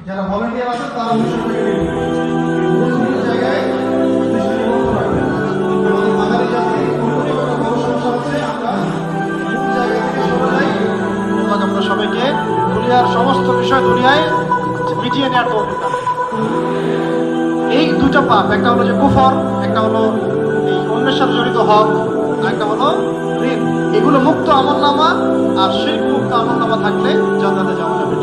যারা ভলান্টিয়ার আছেন তারা 1900 টাকা দিয়ে বিভিন্ন জায়গায় আমাদের বাঙালি জাতির একটা বড় সমস্যা হচ্ছে আমরা বিভিন্ন জায়গা থেকে সরে যাই। আমরা সবাইকে দুনিয়ার সমস্ত বিষয় দুনিয়ায় মিটিয়ে নেওয়ার তৌফিক দান। এই দুটো পাপ, একটা হলো যে কুফর, একটা হলো এই অন্যের সাথে জড়িত হক, আর একটা হলো ঋণ। এগুলো মুক্ত আমলনামা আর শিরক মুক্ত আমলনামা থাকলে জান্নাতে যাওয়া যাবে।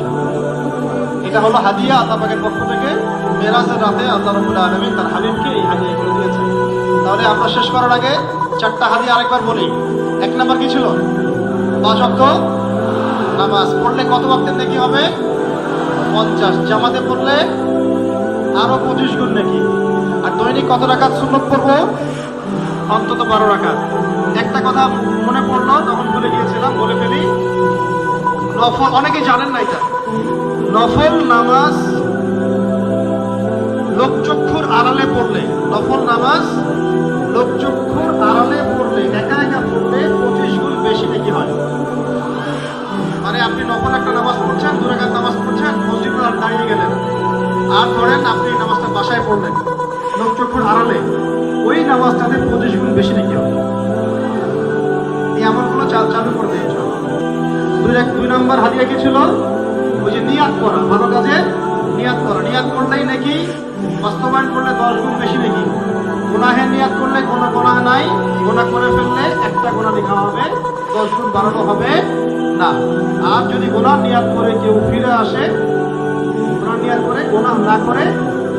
এটা হলো হাদিয়া আল্লাহ পাকের পক্ষ থেকে। মেরাজের রাতে আল্লাহ রাব্বুল আলামিন তার হাবিবকে এই হাদিয়াগুলো দিয়েছেন। তাহলে আমরা শেষ করার আগে চারটা হাদিয়া আরেকবার বলি। এক নাম্বার কি ছিল? 5 ওয়াক্ত নামাজ পড়লে কত ওয়াক্তের নেকি হবে? 50। জামাতে পড়লে আরো 25 গুণ নেকি। আর দৈনিক কত রাকাত সুন্নত পড়ব? অন্তত 12 রাকাত। একটা কথা মনে পড়লো, তখন ভুলে গিয়েছিলাম, বলে ফেলি। নফল, অনেকেই জানেন না এটা, নফল নামাজ লোকচক্ষুর আড়ালে পড়লে, নফল নামাজ লোকচক্ষুর আড়ালে পড়লে, একা একা পড়লে 25 গুণ বেশি নেকি হয়। মানে আপনি নফল একটা নামাজ পড়ছেন, 2 রাকাত নামাজ পড়ছেন, মসজিদে আর দাঁড়িয়ে গেলেন, আর ধরেন আপনি নামাজটা বাসায় পড়লেন লোকচক্ষুর আড়ালে, ওই নামাজটাতে 25 গুণ বেশি নেকি হবে। এই আমলগুলো চালু করতে ইনশাআল্লাহ। 2 নম্বর হাদিয়া কি ছিল? ওই যে নিয়াত করা, ভালো কাজে নিয়াত করা। নিয়াত করলেই নাকি বাস্তবায়ন করলে 10 গুণ বেশি নাকি। গুনাহের নিয়াত করলে কোনো গুনাহ নাই, গুনাহ করে ফেললে একটা গুনাহ লেখা হবে, 10 গুণ বাড়ানো হবে না। আর যদি গুনাহ নিয়াত করে কেউ ফিরে আসে, গুনাহ নিয়াত করে গুনাহ না করে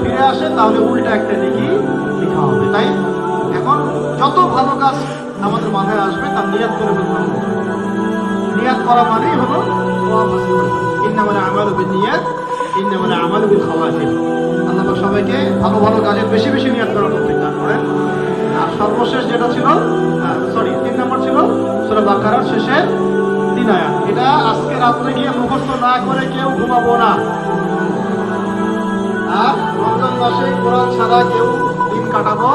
ফিরে আসে, তাহলে উল্টা একটা নেকি লেখা হবে। তাই এখন যত ভালো কাজ আমাদের মাথায় আসবে তার নিয়াত করে ফেলতে হবে। নিয়াত করা মানেই হলো ইন্নামাল আমালু বিন্নিয়াত ইন্নামাল আমালু বিল খাওয়াতিম। আল্লাহ পাক সবাইকে ভালো ভালো কাজের বেশি বেশি নিয়াত করার তৌফিক দান করেন। আর সর্বশেষ যেটা ছিল, 3 নম্বর ছিল সূরা বাকারার শেষে 3 আয়াত। এটা আজকে রাত্রে গিয়ে মুখস্থ না করে কেউ ঘুমাবো না। আর রমজান মাসে কোরআন ছাড়া কেউ দিন কাটাবো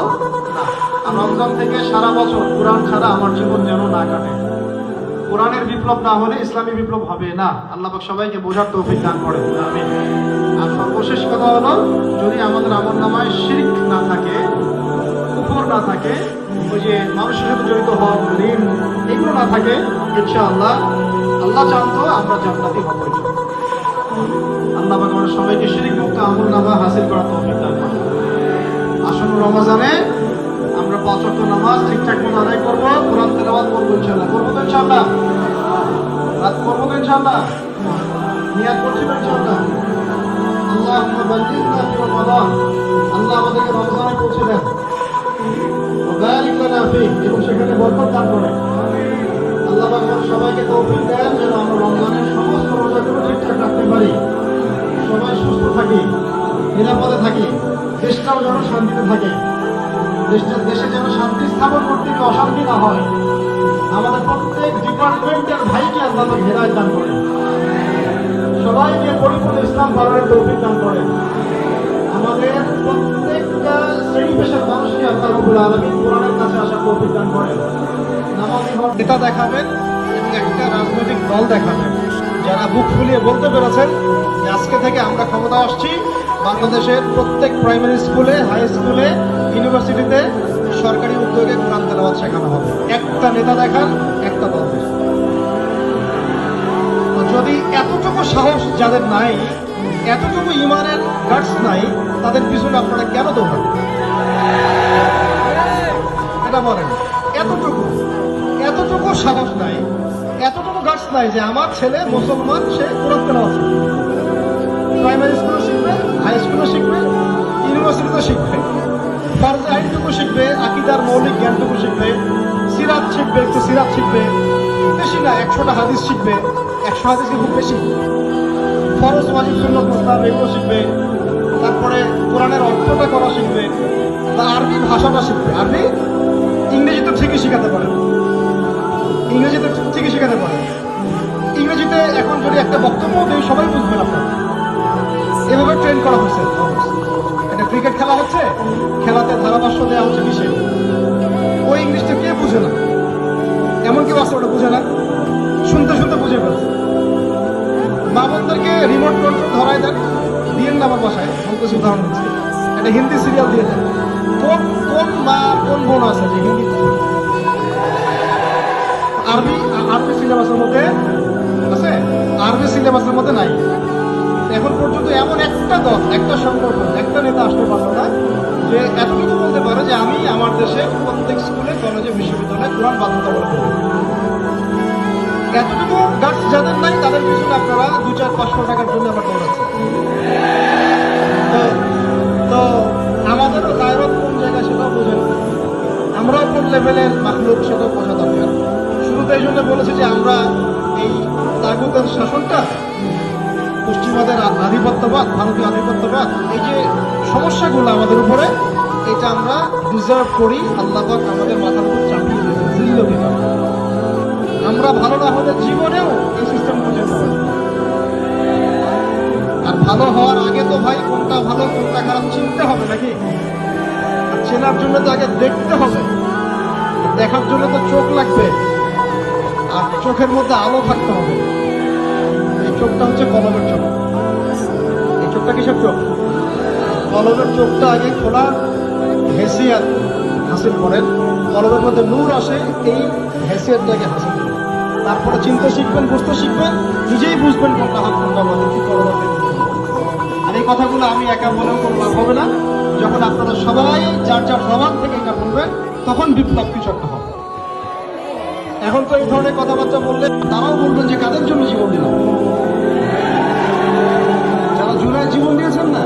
না। আর রমজান থেকে সারা বছর কোরআন ছাড়া আমার জীবন যেন না কাটে। কোরআনের বিপ্লব না হলে ইসলামী বিপ্লব হবে না। আল্লাহ পাক সবাইকে বোঝার তৌফিক দান করেন, আমিন। আর সর্বশেষ কথা হলো, যদি আমাদের আমলনামায় শিরক না থাকে, কুফর না থাকে, ওই যে মানুষের সাথে জড়িত হক, ঋণ, এগুলো না থাকে, ইনশাআল্লাহ আল্লাহ জানতো আমরা জান্নাতি হব। আল্লাহ পাক আমাদের সবাইকে শিরক মুক্ত আমলনামা হাসিল করার তৌফিক দান করেন। আসন্ন রমজানে আমরা 5 ওয়াক্ত নামাজ ঠিকঠাক মতো আদায় করবো, কোরআন তেলাওয়াত করবো ইনশাআল্লাহ। করবো তো ইনশাআল্লাহ? রাত করবো তো ইনশাআল্লাহ? নিয়াত করছি তো ইনশাআল্লাহ? আল্লাহুম্মা বাল্লিগনা ফি রমাদান। আল্লাহ আমাদেরকে রমজানে পৌঁছে দেন। ওয়া বারিক লানা ফি, এবং সেখানে বরকত দান করেন। আল্লাহ পাক আমাদের সবাইকে তৌফিক দেন যেন আমরা রমজানের সমস্ত রোজাগুলো ঠিকঠাক রাখতে পারি, সবাই সুস্থ থাকি, নিরাপদে থাকি, দেশটাও যেন শান্তিতে থাকে, দেশে যেন শান্তি স্থাপন করতে গিয়ে অশান্তি না হয়। আমাদের প্রত্যেক ডিপার্টমেন্টের ভাইকে আল্লাহ হেদায়েত দান করেন, সবাইকে পরিপূর্ণ ইসলাম পালনের তৌফিক দান করেন। আমাদের প্রত্যেকটা শ্রেণী পেশার মানুষকে আল্লাহ রাব্বুল আলামিন কোরআনের কাছে আসার তৌফিক দান করেন। নামাজি নেতা দেখাবেন এবং একটা রাজনৈতিক দল দেখাবেন যারা বুক ফুলিয়ে বলতে পেরেছেন যে আজকে থেকে আমরা ক্ষমতা আসছি, বাংলাদেশের প্রত্যেক প্রাইমারি স্কুলে, হাই স্কুলে, ইউনিভার্সিটিতে সরকারি উদ্যোগে কোরআন তেলাওয়াত শেখানো হবে। একটা নেতা দেখান, একটা দল দেখান। যদি এতটুকু সাহস যাদের নাই, এতটুকু ইমানের গাটস নাই, তাদের পিছনে আপনারা কেন দৌড়ান? এটা বলেন। এতটুকু সাহস নাই, এতটুকু গাটস নাই যে আমার ছেলে মুসলমান, সে কোরআন তেলাওয়াত শিখবে। প্রাইমারি স্কুলে শিখবে, হাই স্কুলে শিখবে, ইউনিভার্সিটিতে শিখবে, ফরজ আইনটুকু শিখবে, আকীদার মৌলিক জ্ঞানটুকু শিখবে, সিরাত শিখবে, একটু সিরাত শিখবে, বেশি না 100টা হাদিস শিখবে। 100 হাদিস খুব বেশি। ফরজ, ওয়াজিব, সুন্নাত, মুস্তাহাব এগুলো শিখবে। তারপরে কোরআনের অর্থটা করা শিখবে, বা আরবি ভাষাটা শিখবে। আরবি, ইংরেজি তো ঠিকই শেখাতে পারে, ইংরেজিতে এখন যদি একটা বক্তব্য দেয় সবাই বুঝবেন আপনার। এভাবে ট্রেন করা হচ্ছে। একটা ক্রিকেট খেলা হচ্ছে, খেলাতে ধারাভাষ্য দেওয়া হচ্ছে কিসে, ওই ইংলিশটা কে বুঝে না, এমন কেউ আছে ওটা বুঝে না, শুনতে শুনতে বুঝে ফেলছে। মা বোনদেরকে রিমোট কন্ট্রোল ধরায় দেন, দিয়েন না আমার বাসায়, বলতেছি উদাহরণ দিচ্ছি, একটা হিন্দি সিরিয়াল দিয়ে দেন। কোন কোন মা কোন বোন আছে যে হিন্দি আরবি আরবি সিলেবাসের মধ্যে আছে? আরবি সিলেবাসের মধ্যে নাই। এখন পর্যন্ত এমন একটা দল, একটা সংগঠন, একটা নেতা আসতে পারলো না যে এতটুকু বলতে পারে যে আমি আমার দেশে প্রত্যেক স্কুলে, কলেজে, বিশ্ববিদ্যালয়ে কোরআন বাধ্যতামূলক করব। এতটুকু গাছ যাদের নাই তাদের পিছনে আপনারা 200-500 টাকার জন্য আবার দৌড়াচ্ছেন। তো আমাদেরও গায়রত কোন জায়গায় সেটাও বোঝেন, আমরাও কোন লেভেলের মাখলুক সেটাও বোঝা দরকার। শুরুতে এই জন্য বলেছি যে আমরা এই তাগুতের শাসনটা, পশ্চিমাদের আধিপত্যবাদ, ভারতীয় আধিপত্যবাদ, এই যে সমস্যাগুলো আমাদের উপরে, এটা আমরা ডিজার্ভ করি। আল্লাহ পাক আমাদের মাথার উপর চাপিয়ে দিয়েছে, জিল্ল দিলাম। আমরা ভালো না হলে জীবনেও এই সিস্টেম বুঝে পাবো। আর ভালো হওয়ার আগে তো ভাই কোনটা ভালো কোনটা খারাপ চিনতে হবে নাকি? আর চেনার জন্য তো আগে দেখতে হবে, দেখার জন্য তো চোখ লাগবে, আর চোখের মধ্যে আলো থাকতে হবে। এই চোখটা হচ্ছে কলমের চোখ। এই চোখটা কিসের চোখ? কলমের চোখটা আগে খোলা হেসিয়াত হাসিল করেন, কলমের মধ্যে নূর আসে, এই হেসিয়াতটাকে হাসিল করেন। তারপরে চিনতে শিখবেন, বুঝতে শিখবেন, নিজেই বুঝবেন কোনটা হাত কোনটা বলে, কি করবেন। আর এই কথাগুলো আমি একা বলেও কোনো লাভ হবে না। যখন আপনারা সবাই যার যার জবান থেকে এটা বলবেন, তখন বিপ্লব কিছু একটা হবে। এখন তো এই ধরনের কথাবার্তা বললে তারাও বলবেন যে কাদের জন্য জীবন দিলাম। যারা জুলাই জীবন দিয়েছেন না,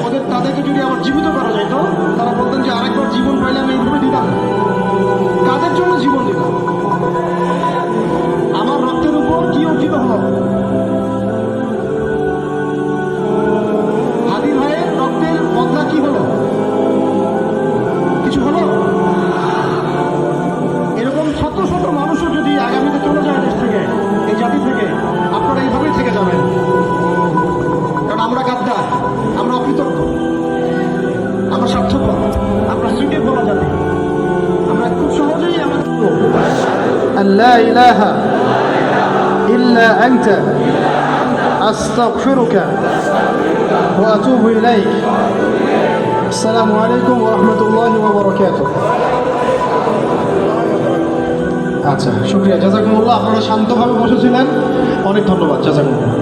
ওদের তাদেরকে যদি আবার জীবিত করা যায় তো তারা বলতেন যে আরেকবার জীবন পাইলে আমি এইভাবে দিলাম। কাদের জন্য জীবন দিলাম? আমার রক্তের উপর কি অর্জিত হলো? হাদি ভাইয়ের রক্তের বদলা কি হলো? কিছু হলো? এরকম শত শত মানুষও যদি আগামীতে চলে যায় দেশ থেকে, এই জাতি থেকে, আপনারা এইভাবেই থেকে যাবেন। কারণ আমরা গাদ্দার, আমরা অকৃতজ্ঞ, আমরা স্বার্থপর, আমরা স্মৃতির বলা জাতি। আমরা খুব সহজেই আমাদের আল্লাহ ইলাহা ইল্লা আনতা আস্তাগফিরুকা ওয়া আতুবু ইলাইক। আসসালামু আলাইকুম ওয়া রাহমাতুল্লাহি ওয়া বারাকাতুহু। আচ্ছা, শুকরিয়া, জাযাকুমুল্লাহ। আপনারা শান্তভাবে বসেছিলেন, অনেক ধন্যবাদ, জাযাকুমুল্লাহ।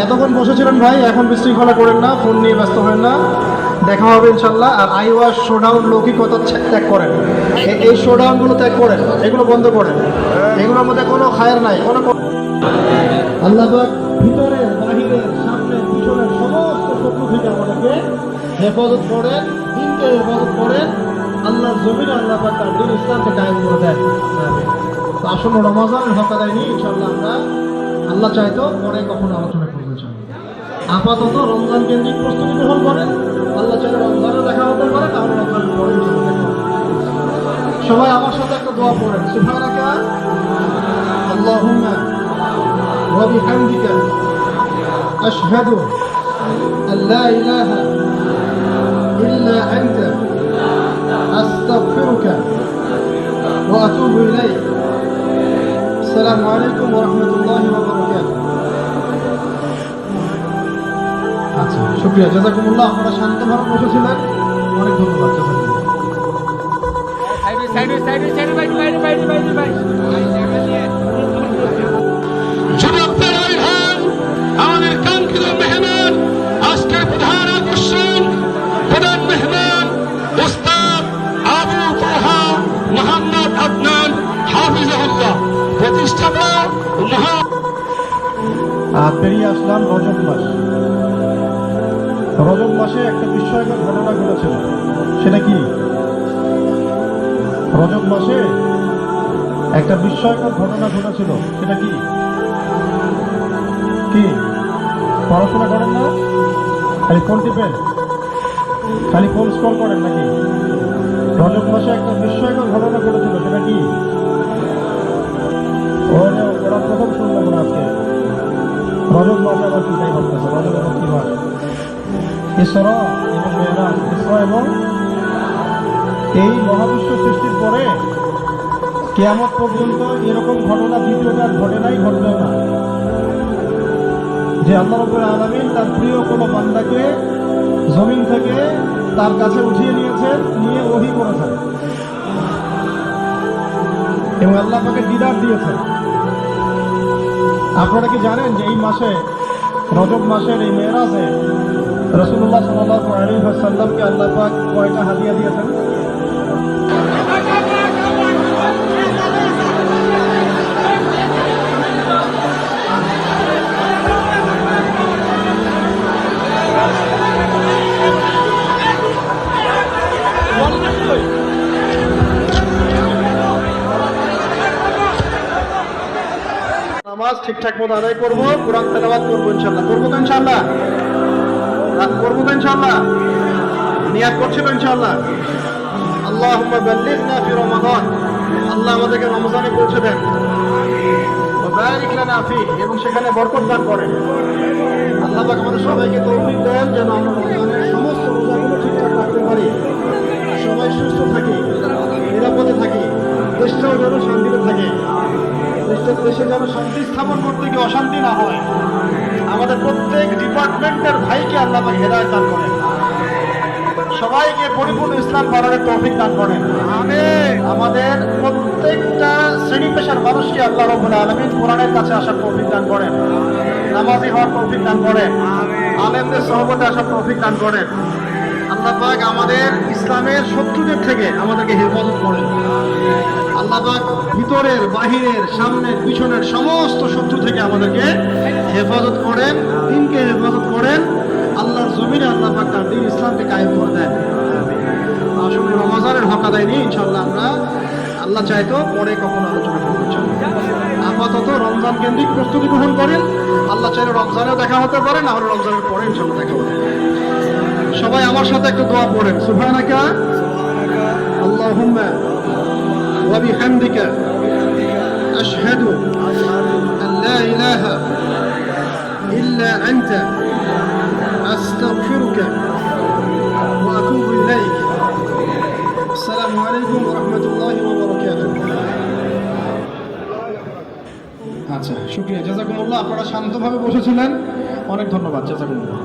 এতক্ষণ বসেছিলেন ভাই, এখন বিশৃঙ্খলা করেন না, ফোন নিয়ে ব্যস্ত হবেন না, দেখা হবে ইনশাল্লাহ। আর আইওয়াস শোডাউন লৌকিকতা ত্যাগ করেন, এই শোডাউনগুলো ত্যাগ করেন, এগুলো বন্ধ করেন, এগুলোর মধ্যে কোনো খায়ের নাই, কোনো। আল্লাহ পাক ভিতরের, বাহিরের, সামনের, পিছনের সমস্ত শত্রু থেকে আমাদেরকে হেফাজত করেন, দিনকে হেফাজত করেন। আল্লাহর জমিনে আল্লাহ পাক তার দিন ইসলামকে কায়েম করে দেন। তো আসলে রমজানের হক আদায় নিয়ে ইনশাল্লাহ আমরা আল্লাহ চাইতো পরে কখনো আলোচনা করবো। আপাতত রমজান কেন্দ্রিক প্রস্তুতি গ্রহণ করেন, আল্লাহ চাইলে রমজানে দেখা হতে পারে, তাহলে রমজানের পরে দেখা হবে। সবাই আমার সাথে একটা দোয়া পড়েন, সুবহানাকা আল্লাহুম্মা ওয়া বিহামদিকা আশহাদু আল্লা ইলাহা ইল্লা আনতা আস্তাগফিরুকা ওয়া আতুবু ইলাইক। আসসালামু আলাইকুম ওয়া রাহমাতুল্লাহি ওয়া বারাকাতুহু। আচ্ছা, শুকরিয়া, জাযাকুমুল্লাহ। আপনারা শান্তভাবে বসেছিলেন, অনেক ধন্যবাদ, জাযাকুমুল্লাহ। আমাদের কাঙ্ক্ষিত মেহমান, আজকের প্রধান আকর্ষণ, প্রধান মেহমান ওস্তাদ আবু তোহা মোহাম্মদ আদনান হাফিজাহুল্লাহ, প্রতিষ্ঠাতা পেরিয়ে আসলাম রজব মাস। রজব মাসে একটা বিস্ময়কর ঘটনা ঘটেছিল। সেটা কি? রজব মাসে একটা বিস্ময়কর ঘটনা ঘটেছিল। সেটা কি? কি পড়াশোনা করেন না? খালি ফোন টিপেন, খালি ফোন স্ক্রল করেন নাকি? রজব মাসে একটা বিস্ময়কর ঘটনা ঘটেছিল। সেটা কি? ওরা প্রথম শুনলো না আজকে। রজব মাস আবার কি তাই ভাবতেছে? রজব আবার কি মাস? ইসরা এবং মেরাজ, ইসরা এবং এই মহাবিশ্ব সৃষ্টির পরে কিয়ামত পর্যন্ত এরকম ঘটনা দ্বিতীয়বার ঘটে নাই, ঘটবেও না, যে আল্লাহ রাব্বুল আলামিন তার প্রিয় কোনো বান্দাকে জমিন থেকে তার কাছে উঠিয়ে নিয়েছেন, নিয়ে ওহী করেছেন এবং আল্লাহ পাকে দিদার দিয়েছেন। আপনারা কি জানেন যে এই মাসে, রজব মাসের এই মেরাজে রাসূলুল্লাহ সাল্লাল্লাহু আলাইহি ওয়াসাল্লামকে আল্লাহ পাক কয়টা হাদিয়া দিয়েছেন? নামাজ ঠিকঠাক মতো আদায় করবো, কোরআন তেলাওয়াত করবো ইনশাআল্লাহ। করবো তো ইনশাআল্লাহ? করবো তো ইনশাআল্লাহ? নিয়াত করছি তো ইনশাআল্লাহ? আল্লাহুম্মা বাল্লিগনা ফি রমাদান, আল্লাহ আমাদেরকে রমজানে পৌঁছে দেন। ওয়া বারিক লানা ফিহি, এবং সেখানে বরকত দান করেন। আল্লাহ পাক আমাদের সবাইকে তৌফিক দেন যেন আমরা রমজানের সমস্ত রোজাগুলো ঠিকঠাক রাখতে পারি, সবাই সুস্থ থাকি, নিরাপদে থাকি, দেশটাও যেন শান্তিতে থাকে, দেশে যেন শান্তি স্থাপন করতে গিয়ে অশান্তি না হয়। আমাদের প্রত্যেক ডিপার্টমেন্টের ভাইকে আল্লাহ পাক হেদায়েত দান করেন, সবাইকে পরিপূর্ণ ইসলাম পালনের তৌফিক দান করেন। আমাদের প্রত্যেকটা শ্রেণী পেশার মানুষকে আল্লাহ রাব্বুল আলামিন কোরআনের কাছে আসার তৌফিক দান করেন, নামাজি হওয়ার তৌফিক দান করেন, আলেমদের সহবতে আসার তৌফিক দান করেন। আল্লাহ পাক আমাদের ইসলামের শত্রুদের থেকে আমাদেরকে হেফাজত করেন। আল্লাহ পাক ভিতরের, বাহিরের, সামনের, পিছনের সমস্ত শত্রু থেকে আমাদেরকে হেফাজত করেন, দিনকে হেফাজত করেন। আল্লাহর জমিনে আল্লাহ পাক তার দিন ইসলামকে কায়েম করে দেন। আসলে রমজানের হক আদায় নিয়ে ইনশাআল্লাহ আমরা আল্লাহ চাইতো পরে কখনো আলোচনা করবো ইনশাআল্লাহ। আপাতত রমজান কেন্দ্রিক প্রস্তুতি গ্রহণ করেন। আল্লাহ চাইলে রমজানেও দেখা হতে পারে, না হলে রমজানের পরে ইনশাআল্লাহ দেখা হতে পারে। সবাই আমার সাথে একটু দোয়া পড়েন। সুবহানাকা আল্লাহুম্মা ওয়া বিহামদিকা আশহাদু আন লা ইলাহা ইল্লা আনতা আস্তাগফিরুকা ওয়া আতুবু ইলাইক। আসসালামু আলাইকুম ওয়া রাহমাতুল্লাহি ওয়া বারাকাতুহু। আচ্ছা, শুকরিয়া, জাযাকুমুল্লাহ। আপনারা শান্তভাবে বসেছিলেন, অনেক ধন্যবাদ, জাযাকুমুল্লাহ।